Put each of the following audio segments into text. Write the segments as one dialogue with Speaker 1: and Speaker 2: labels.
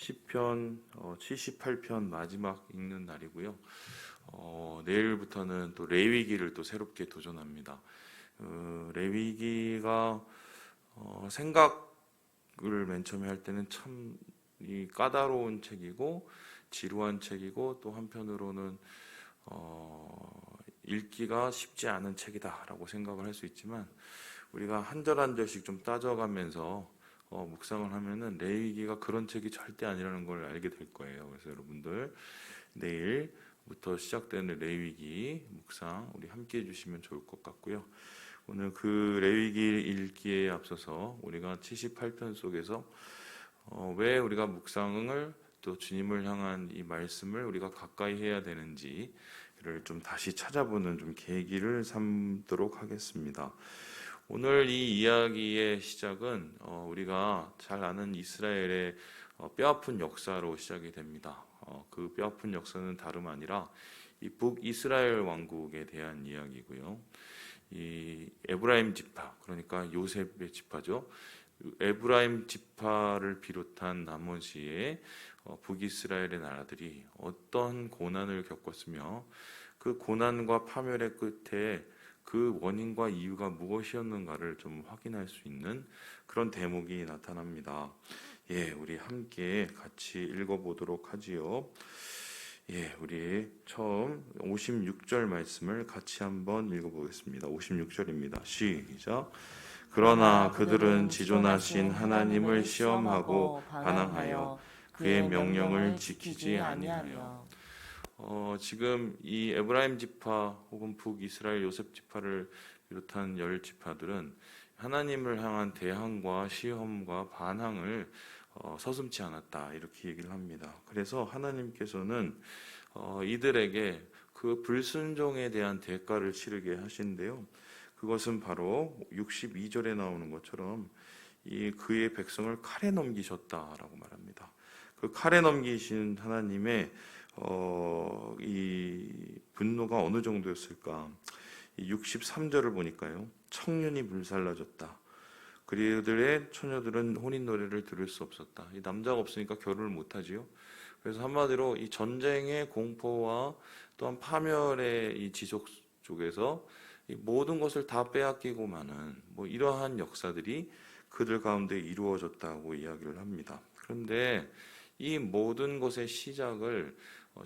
Speaker 1: 시편 78편 마지막 읽는 날이고요. 내일부터는 또 레위기를 또 새롭게 도전합니다. 레위기가 생각을 맨 처음에 할 때는 참 이 까다로운 책이고 지루한 책이고 또 한편으로는 읽기가 쉽지 않은 책이다라고 생각을 할 수 있지만 우리가 한 절 한 절씩 좀 따져가면서 묵상을 하면은 레위기가 그런 책이 절대 아니라는 걸 알게 될 거예요. 그래서 여러분들 내일부터 시작되는 레위기 묵상 우리 함께 해주시면 좋을 것 같고요. 오늘 그 레위기 읽기에 앞서서 우리가 78편 속에서 왜 우리가 묵상을 또 주님을 향한 이 말씀을 우리가 가까이 해야 되는지를 좀 다시 찾아보는 좀 계기를 삼도록 하겠습니다. 오늘 이 이야기의 시작은 우리가 잘 아는 이스라엘의 뼈아픈 역사로 시작이 됩니다. 그 뼈아픈 역사는 다름 아니라 이 북이스라엘 왕국에 대한 이야기고요. 이 에브라임 지파, 그러니까 요셉의 지파죠. 에브라임 지파를 비롯한 나머지의 북이스라엘의 나라들이 어떤 고난을 겪었으며 그 고난과 파멸의 끝에 그 원인과 이유가 무엇이었는가를 좀 확인할 수 있는 그런 대목이 나타납니다. 우리 함께 같이 읽어보도록 하지요. 우리 처음 56절 말씀을 같이 한번 읽어보겠습니다. 56절입니다. 시작. 그러나 그들은 지존하신 하나님을 시험하고 반항하여 그의 명령을 지키지 아니하여. 지금 이 에브라임 지파 혹은 북이스라엘 요셉 지파를 비롯한 10지파들은 하나님을 향한 대항과 시험과 반항을 서슴지 않았다 이렇게 얘기를 합니다. 그래서 하나님께서는 이들에게 그 불순종에 대한 대가를 치르게 하신대요. 그것은 바로 62절에 나오는 것처럼 그의 백성을 칼에 넘기셨다라고 말합니다. 그 칼에 넘기신 하나님의 이 분노가 어느 정도였을까? 63절을 보니까요. 청년이 불살라졌다. 그들의 처녀들은 혼인 노래를 들을 수 없었다. 이 남자가 없으니까 결혼을 못하지요. 그래서 한마디로 이 전쟁의 공포와 또한 파멸의 이 지속 속에서 이 모든 것을 다 빼앗기고 마는 이러한 역사들이 그들 가운데 이루어졌다고 이야기를 합니다. 그런데 이 모든 것의 시작을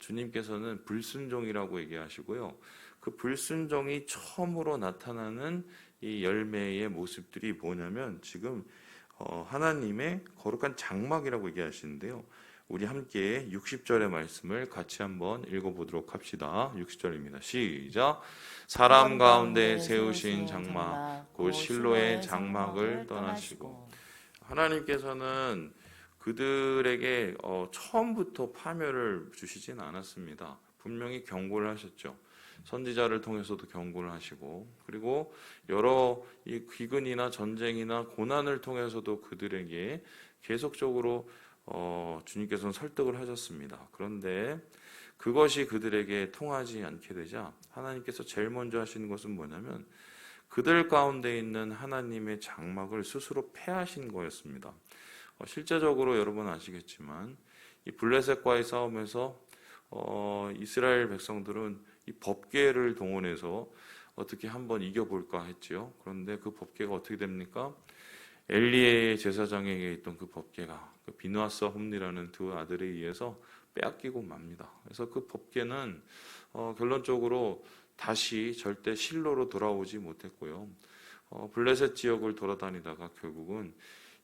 Speaker 1: 주님께서는 불순종이라고 얘기하시고요. 그 불순종이 처음으로 나타나는 이 열매의 모습들이 뭐냐면 지금 하나님의 거룩한 장막이라고 얘기하시는데요. 우리 함께 60절의 말씀을 같이 한번 읽어보도록 합시다. 60절입니다. 시작. 사람 가운데 세우신 장막 곧 실로의 장막을 떠나시고. 하나님께서는 그들에게 처음부터 파멸을 주시진 않았습니다. 분명히 경고를 하셨죠. 선지자를 통해서도 경고를 하시고 그리고 여러 이 기근이나 전쟁이나 고난을 통해서도 그들에게 계속적으로 주님께서는 설득을 하셨습니다. 그런데 그것이 그들에게 통하지 않게 되자 하나님께서 제일 먼저 하시는 것은 뭐냐면 그들 가운데 있는 하나님의 장막을 스스로 패하신 거였습니다. 실제적으로 여러분 아시겠지만 이 블레셋과의 싸움에서 이스라엘 백성들은 이 법궤를 동원해서 어떻게 한번 이겨볼까 했지요. 그런데 그 법궤가 어떻게 됩니까? 엘리의 제사장에게 있던 그 법궤가 비누아스와 홈리라는 두 아들에 의해서 빼앗기고 맙니다. 그래서 그 법궤는 결론적으로 다시 절대 실로로 돌아오지 못했고요. 블레셋 지역을 돌아다니다가 결국은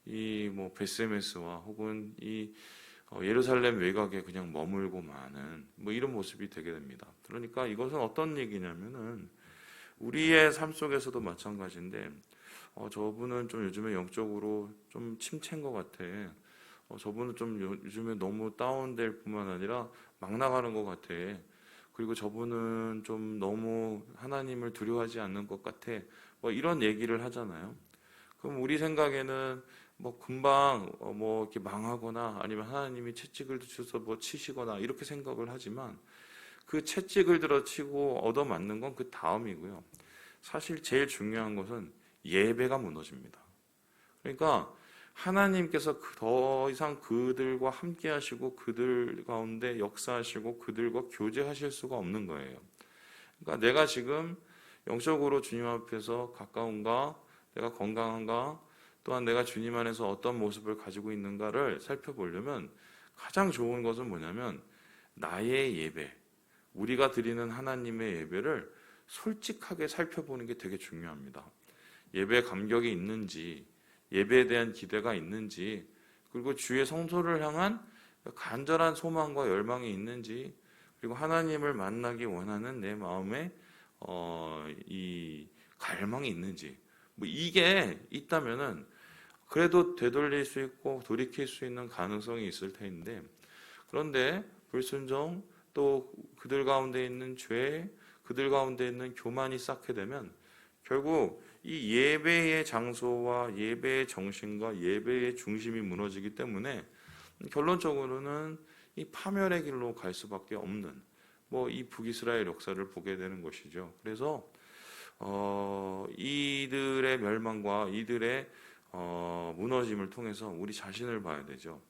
Speaker 1: 이 베스메스와 혹은 이 예루살렘 외곽에 그냥 머물고 마는 이런 모습이 되게 됩니다. 그러니까 이것은 어떤 얘기냐면은 우리의 삶 속에서도 마찬가지인데 저분은 좀 요즘에 영적으로 좀 침체인 것 같아. 저분은 좀 요즘에 너무 다운될 뿐만 아니라 막 나가는 것 같아. 그리고 저분은 좀 너무 하나님을 두려워하지 않는 것 같아. 이런 얘기를 하잖아요. 그럼 우리 생각에는 금방 이렇게 망하거나 아니면 하나님이 채찍을 주셔서 치시거나 이렇게 생각을 하지만 그 채찍을 들어 치고 얻어맞는 건 그 다음이고요. 사실 제일 중요한 것은 예배가 무너집니다. 그러니까 하나님께서 더 이상 그들과 함께 하시고 그들 가운데 역사하시고 그들과 교제하실 수가 없는 거예요. 그러니까 내가 지금 영적으로 주님 앞에서 가까운가, 내가 건강한가, 또한 내가 주님 안에서 어떤 모습을 가지고 있는가를 살펴보려면 가장 좋은 것은 뭐냐면 나의 예배, 우리가 드리는 하나님의 예배를 솔직하게 살펴보는 게 되게 중요합니다. 예배 감격이 있는지, 예배에 대한 기대가 있는지, 그리고 주의 성소를 향한 간절한 소망과 열망이 있는지, 그리고 하나님을 만나기 원하는 내 마음에 이 갈망이 있는지, 뭐 이게 있다면은 그래도 되돌릴 수 있고 돌이킬 수 있는 가능성이 있을 텐데, 그런데 불순종, 또 그들 가운데 있는 죄, 그들 가운데 있는 교만이 쌓게 되면 결국 이 예배의 장소와 예배의 정신과 예배의 중심이 무너지기 때문에 결론적으로는 이 파멸의 길로 갈 수밖에 없는 이 북이스라엘 역사를 보게 되는 것이죠. 그래서 이들의 멸망과 이들의 무너짐을 통해서 우리 자신을 봐야 되죠.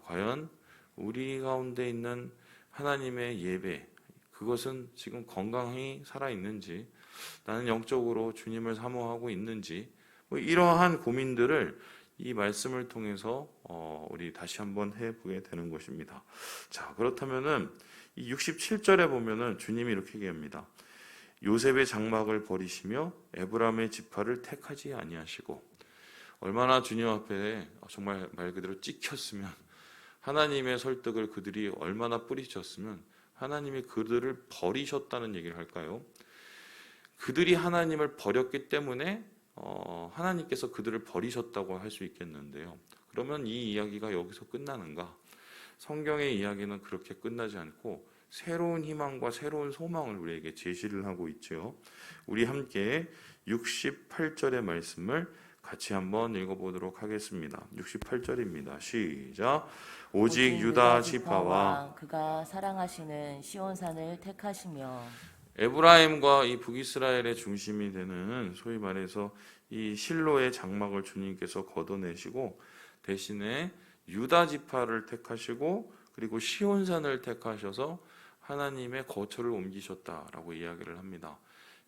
Speaker 1: 과연 우리 가운데 있는 하나님의 예배, 그것은 지금 건강히 살아있는지, 나는 영적으로 주님을 사모하고 있는지, 이러한 고민들을 이 말씀을 통해서 우리 다시 한번 해보게 되는 것입니다. 자, 그렇다면은 이 67절에 보면은 주님이 이렇게 얘기합니다. 요셉의 장막을 버리시며 에브라임의 지파를 택하지 아니하시고, 얼마나 주님 앞에 정말 말 그대로 찍혔으면, 하나님의 설득을 그들이 얼마나 뿌리쳤으면 하나님이 그들을 버리셨다는 얘기를 할까요? 그들이 하나님을 버렸기 때문에 하나님께서 그들을 버리셨다고 할 수 있겠는데요. 그러면 이 이야기가 여기서 끝나는가? 성경의 이야기는 그렇게 끝나지 않고 새로운 희망과 새로운 소망을 우리에게 제시를 하고 있죠. 우리 함께 68절의 말씀을 같이 한번 읽어보도록 하겠습니다. 68절입니다. 시작. 오직 유다 지파와
Speaker 2: 그가 사랑하시는 시온산을 택하시며.
Speaker 1: 에브라임과 이 북이스라엘의 중심이 되는 소위 말해서 이 실로의 장막을 주님께서 걷어내시고 대신에 유다 지파를 택하시고 그리고 시온산을 택하셔서 하나님의 거처를 옮기셨다라고 이야기를 합니다.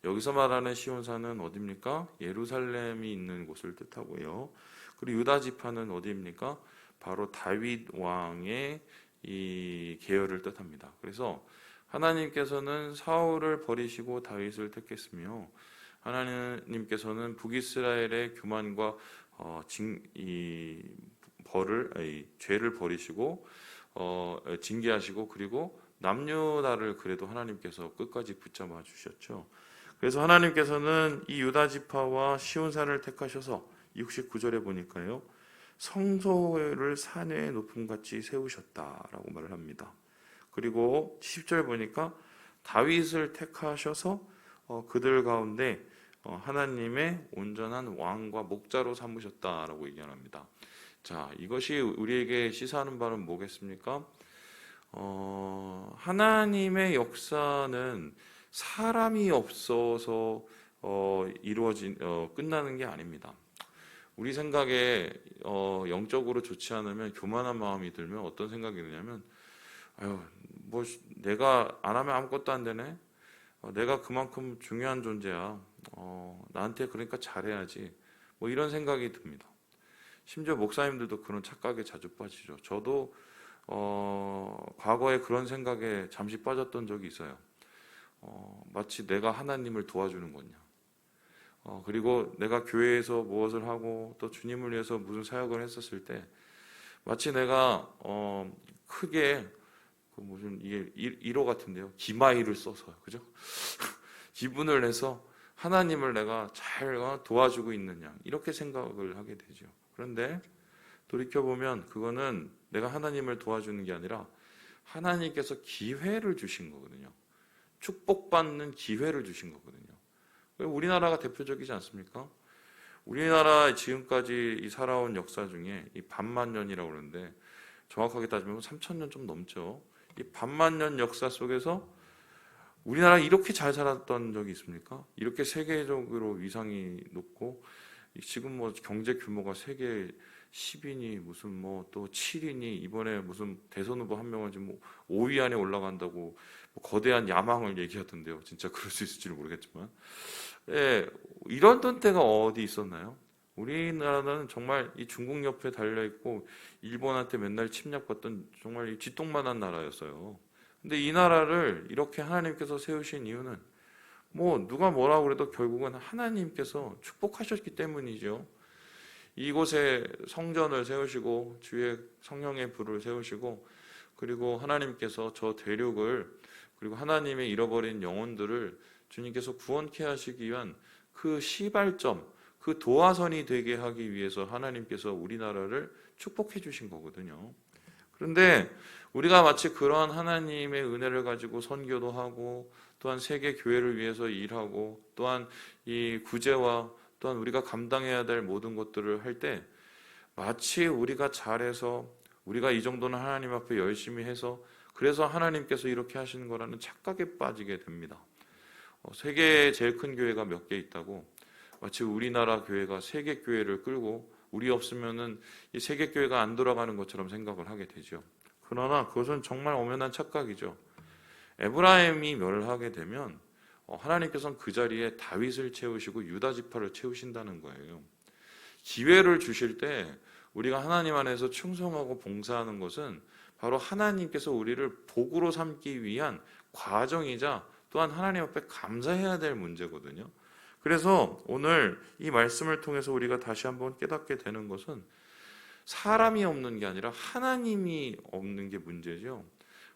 Speaker 1: 여기서 말하는 시온산은 어디입니까? 예루살렘이 있는 곳을 뜻하고요. 그리고 유다 지파는 어디입니까? 바로 다윗 왕의 이 계열을 뜻합니다. 그래서 하나님께서는 사울을 버리시고 다윗을 택했으며, 하나님께서는 북이스라엘의 교만과 죄를 버리시고 징계하시고, 그리고 남유다를 그래도 하나님께서 끝까지 붙잡아 주셨죠. 그래서 하나님께서는 이 유다 지파와 시온산을 택하셔서 69절에 보니까요, 성소를 산의 높음같이 세우셨다라고 말을 합니다. 그리고 10절 보니까 다윗을 택하셔서 그들 가운데 하나님의 온전한 왕과 목자로 삼으셨다라고 얘기합니다. 자, 이것이 우리에게 시사하는 바는 뭐겠습니까? 하나님의 역사는 사람이 없어서 끝나는 게 아닙니다. 우리 생각에 영적으로 좋지 않으면, 교만한 마음이 들면 어떤 생각이 드냐면, 내가 안 하면 아무것도 안 되네. 내가 그만큼 중요한 존재야. 나한테 그러니까 잘해야지. 이런 생각이 듭니다. 심지어 목사님들도 그런 착각에 자주 빠지죠. 저도 과거에 그런 생각에 잠시 빠졌던 적이 있어요. 마치 내가 하나님을 도와주는 거냐. 그리고 내가 교회에서 무엇을 하고 또 주님을 위해서 무슨 사역을 했었을 때 마치 내가 크게 무슨 이게 1호 같은데요. 기마이를 써서, 그죠? 기분을 내서 하나님을 내가 잘 도와주고 있느냐, 이렇게 생각을 하게 되죠. 그런데 돌이켜보면 그거는 내가 하나님을 도와주는 게 아니라 하나님께서 기회를 주신 거거든요. 축복받는 기회를 주신 거거든요. 우리나라가 대표적이지 않습니까? 우리나라 지금까지 살아온 역사 중에 이 반만년이라고 그러는데 정확하게 따지면 3,000년 좀 넘죠. 이 반만년 역사 속에서 우리나라 이렇게 잘 살았던 적이 있습니까? 이렇게 세계적으로 위상이 높고 지금 경제 규모가 세계 10이니 무슨 뭐 또 7이니 이번에 무슨 대선 후보 한 명은 지금 뭐 5위 안에 올라간다고 뭐 거대한 야망을 얘기하던데요. 진짜 그럴 수 있을지는 모르겠지만, 예, 이런 때가 어디 있었나요? 우리나라는 정말 이 중국 옆에 달려 있고 일본한테 맨날 침략받던 정말 이 쥐똥만한 나라였어요. 근데 이 나라를 이렇게 하나님께서 세우신 이유는 뭐 누가 뭐라고 그래도 결국은 하나님께서 축복하셨기 때문이죠. 이곳에 성전을 세우시고 주의 성령의 불을 세우시고, 그리고 하나님께서 저 대륙을, 그리고 하나님의 잃어버린 영혼들을 주님께서 구원케 하시기 위한 그 시발점, 그 도화선이 되게 하기 위해서 하나님께서 우리나라를 축복해 주신 거거든요. 그런데 우리가 마치 그러한 하나님의 은혜를 가지고 선교도 하고, 또한 세계 교회를 위해서 일하고, 또한 이 구제와 또한 우리가 감당해야 될 모든 것들을 할 때 마치 우리가 잘해서, 우리가 이 정도는 하나님 앞에 열심히 해서 그래서 하나님께서 이렇게 하시는 거라는 착각에 빠지게 됩니다. 세계에 제일 큰 교회가 몇 개 있다고 마치 우리나라 교회가 세계 교회를 끌고 우리 없으면은 이 세계 교회가 안 돌아가는 것처럼 생각을 하게 되죠. 그러나 그것은 정말 엄연한 착각이죠. 에브라임이 멸하게 되면 하나님께서는 그 자리에 다윗을 채우시고 유다 지파를 채우신다는 거예요. 기회를 주실 때 우리가 하나님 안에서 충성하고 봉사하는 것은 바로 하나님께서 우리를 복으로 삼기 위한 과정이자 또한 하나님 앞에 감사해야 될 문제거든요. 그래서 오늘 이 말씀을 통해서 우리가 다시 한번 깨닫게 되는 것은 사람이 없는 게 아니라 하나님이 없는 게 문제죠.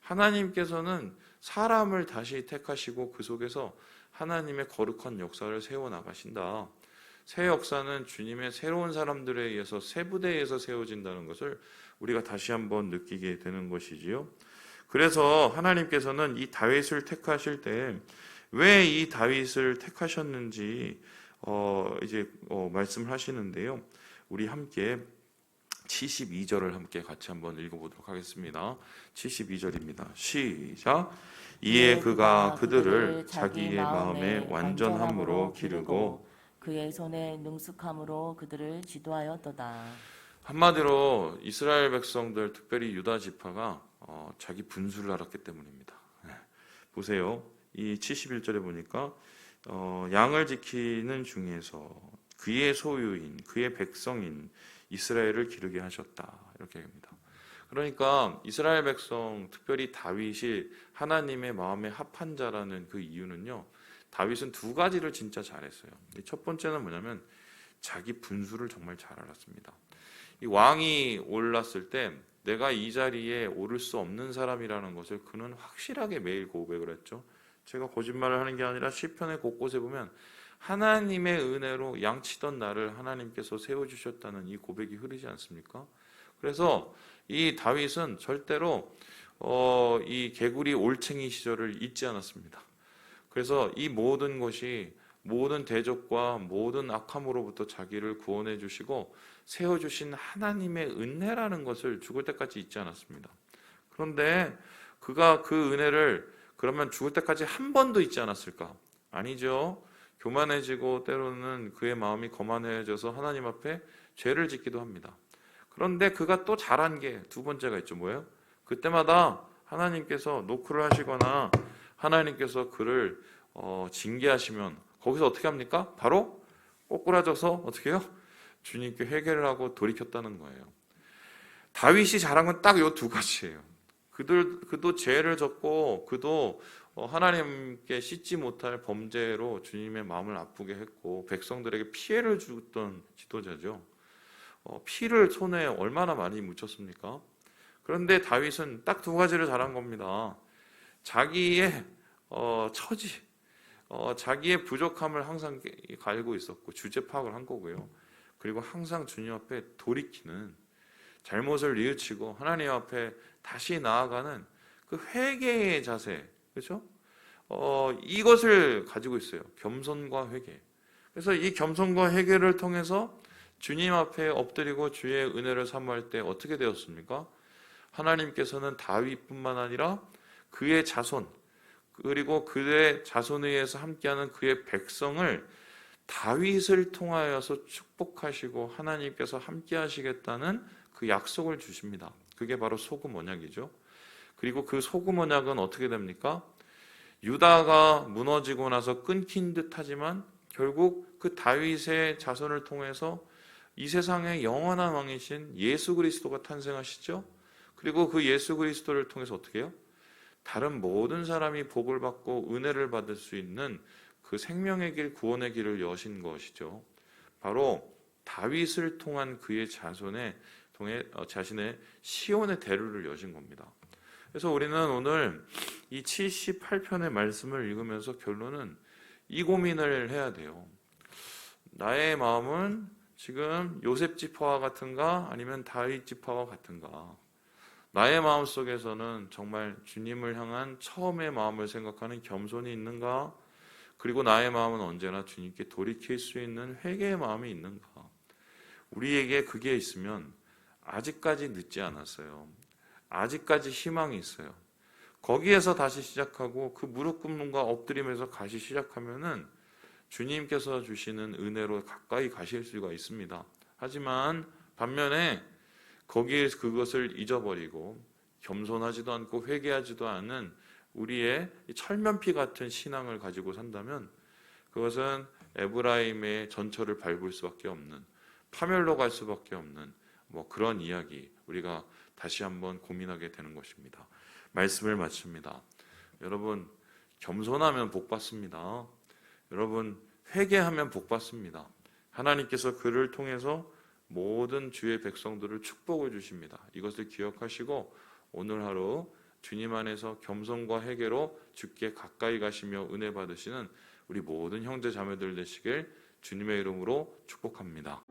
Speaker 1: 하나님께서는 사람을 다시 택하시고 그 속에서 하나님의 거룩한 역사를 세워나가신다. 새 역사는 주님의 새로운 사람들에 의해서 새 부대에서 세워진다는 것을 우리가 다시 한번 느끼게 되는 것이지요. 그래서 하나님께서는 이 다윗을 택하실 때 왜 이 다윗을 택하셨는지 말씀을 하시는데요. 우리 함께 72절을 함께 같이 한번 읽어보도록 하겠습니다. 72절입니다. 시작. 이에 그가 그들을 자기의 마음에 완전함으로 기르고
Speaker 2: 그의 손에 능숙함으로 그들을 지도하였도다.
Speaker 1: 한마디로 이스라엘 백성들, 특별히 유다 지파가 자기 분수를 알았기 때문입니다. 보세요. 이 71절에 보니까 양을 지키는 중에서 그의 소유인, 그의 백성인 이스라엘을 기르게 하셨다. 이렇게 합니다. 그러니까 이스라엘 백성, 특별히 다윗이 하나님의 마음에 합한 자라는 그 이유는요, 다윗은 두 가지를 진짜 잘했어요. 첫 번째는 뭐냐면 자기 분수를 정말 잘 알았습니다. 이 왕이 올랐을 때 내가 이 자리에 오를 수 없는 사람이라는 것을 그는 확실하게 매일 고백을 했죠. 제가 거짓말을 하는 게 아니라 시편의 곳곳에 보면 하나님의 은혜로 양치던 나를 하나님께서 세워주셨다는 이 고백이 흐르지 않습니까? 그래서 이 다윗은 절대로 이 개구리 올챙이 시절을 잊지 않았습니다. 그래서 이 모든 것이 모든 대적과 모든 악함으로부터 자기를 구원해 주시고 세워주신 하나님의 은혜라는 것을 죽을 때까지 잊지 않았습니다. 그런데 그가 그 은혜를 그러면 죽을 때까지 한 번도 잊지 않았을까? 아니죠. 교만해지고 때로는 그의 마음이 거만해져서 하나님 앞에 죄를 짓기도 합니다. 그런데 그가 또 잘한 게 두 번째가 있죠. 뭐예요? 그때마다 하나님께서 노크를 하시거나 하나님께서 그를 징계하시면 거기서 어떻게 합니까? 바로 꼬꾸라져서 어떻게 해요? 주님께 회개를 하고 돌이켰다는 거예요. 다윗이 잘한 건 딱 이 두 가지예요. 그도 죄를 졌고 그도 하나님께 씻지 못할 범죄로 주님의 마음을 아프게 했고 백성들에게 피해를 주던 지도자죠. 피를 손에 얼마나 많이 묻혔습니까? 그런데 다윗은 딱 두 가지를 잘한 겁니다. 자기의 처지, 자기의 부족함을 항상 갈고 있었고 주제 파악을 한 거고요. 그리고 항상 주님 앞에 돌이키는, 잘못을 뉘우치고 하나님 앞에 다시 나아가는 그 회개의 자세, 그렇죠? 이것을 가지고 있어요. 겸손과 회개. 그래서 이 겸손과 회개를 통해서 주님 앞에 엎드리고 주의 은혜를 사모할 때 어떻게 되었습니까? 하나님께서는 다윗뿐만 아니라 그의 자손, 그리고 그의 자손에 의해서 함께하는 그의 백성을 다윗을 통하여서 축복하시고 하나님께서 함께 하시겠다는 그 약속을 주십니다. 그게 바로 소금 언약이죠. 그리고 그 소금 언약은 어떻게 됩니까? 유다가 무너지고 나서 끊긴 듯하지만 결국 그 다윗의 자손을 통해서 이 세상의 영원한 왕이신 예수 그리스도가 탄생하시죠. 그리고 그 예수 그리스도를 통해서 어떻게 해요? 다른 모든 사람이 복을 받고 은혜를 받을 수 있는 그 생명의 길, 구원의 길을 여신 것이죠. 바로 다윗을 통한 그의 자손에 통해 자신의 시온의 대루를 여신 겁니다. 그래서 우리는 오늘 이 78편의 말씀을 읽으면서 결론은 이 고민을 해야 돼요. 나의 마음은 지금 요셉 지파와 같은가 아니면 다윗 지파와 같은가? 나의 마음 속에서는 정말 주님을 향한 처음의 마음을 생각하는 겸손이 있는가? 그리고 나의 마음은 언제나 주님께 돌이킬 수 있는 회개의 마음이 있는가? 우리에게 그게 있으면 아직까지 늦지 않았어요. 아직까지 희망이 있어요. 거기에서 다시 시작하고 그 무릎 꿇는과 엎드림에서 다시 시작하면은 주님께서 주시는 은혜로 가까이 가실 수가 있습니다. 하지만 반면에 거기에 그것을 잊어버리고 겸손하지도 않고 회개하지도 않은 우리의 철면피 같은 신앙을 가지고 산다면 그것은 에브라임의 전철을 밟을 수밖에 없는, 파멸로 갈 수밖에 없는 그런 이야기, 우리가 다시 한번 고민하게 되는 것입니다. 말씀을 마칩니다. 여러분, 겸손하면 복 받습니다. 여러분, 회개하면 복 받습니다. 하나님께서 그를 통해서 모든 주의 백성들을 축복을 주십니다. 이것을 기억하시고 오늘 하루 주님 안에서 겸손과 회개로 주께 가까이 가시며 은혜 받으시는 우리 모든 형제 자매들 되시길 주님의 이름으로 축복합니다.